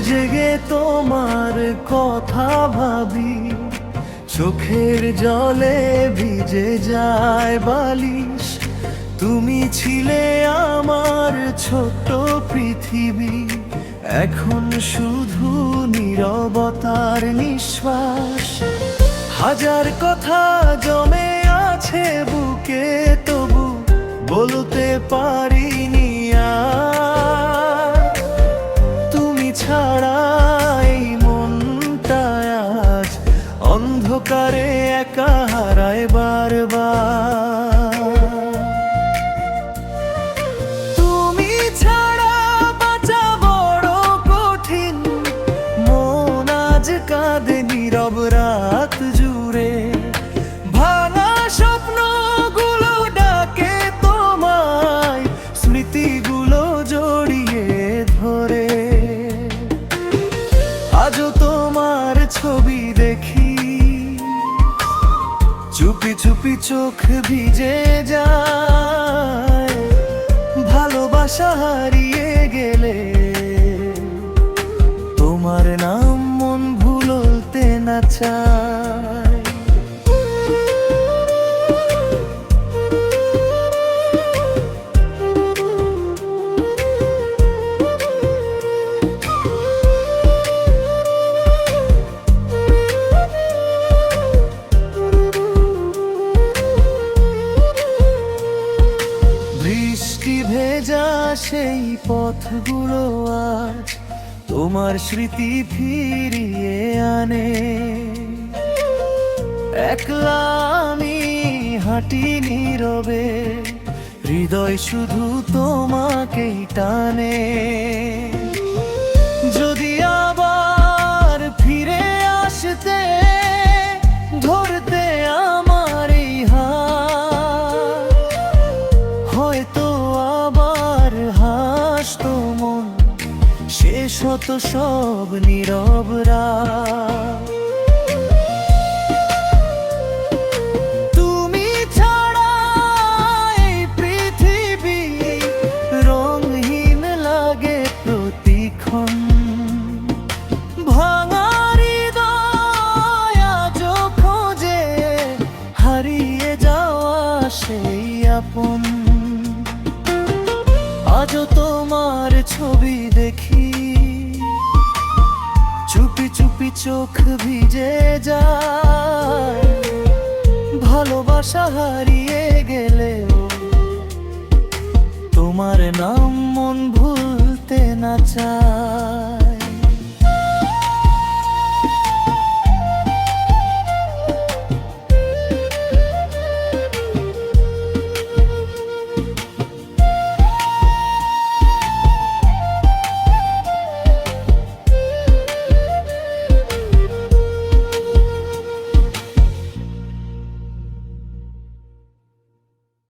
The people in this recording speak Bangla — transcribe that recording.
জেগে তোমার কথা ভাবি, চোখের জলে ভিজে যায় বালিশ। তুমি ছিলে আমার ছোট্ট পৃথিবী, এখন শুধু নীরবতার নিঃশ্বাস। হাজার কথা জমে আছে বুকে, তবু বলতে পারিনি আর। তুমি ছাড়া এই মনটা আজ অন্ধকারে একা হারায় বারবার। তুমি ছাড়া বাঁচা বড় কঠিন, মন আজ কাঁদে নীরব রাত জুড়ে। ভাঙা স্বপ্নগুলো ডাকে তোমায়, স্মৃতিগুলো জড়িয়ে ধরে। আজও তোমার ছবি দেখি, চুপি চুপি চোখ ভিজে যায়। ভালোবাসা হারিয়ে গেলে তোমার নাম মন ভুলতে না চায়। বৃষ্টি ভেজা সেই পথগুলো আজ তোমার স্মৃতি ফিরিয়ে আনে। একলা আমি হাঁটি নীরবে, হৃদয় শুধু তোমাকেই টানে। যদি আবার ফিরে আসতে, ধরতে আমার এই হাত, হয়তো আবার হাসতো মন, শেষ হতো সব নীরব রাত। তুমি ছাড়া এই পৃথিবী রঙহীন লাগে প্রতিক্ষণ। ভাঙা হৃদয় আজও খোঁজে হারিয়ে যাওয়া সেই আপন। আজও তোমার ছবি দেখি, চুপি চুপি চোখ ভিজে যায়। ভালোবাসা হারিয়ে গেলেও তোমার নাম মন ভুলতে না চায়।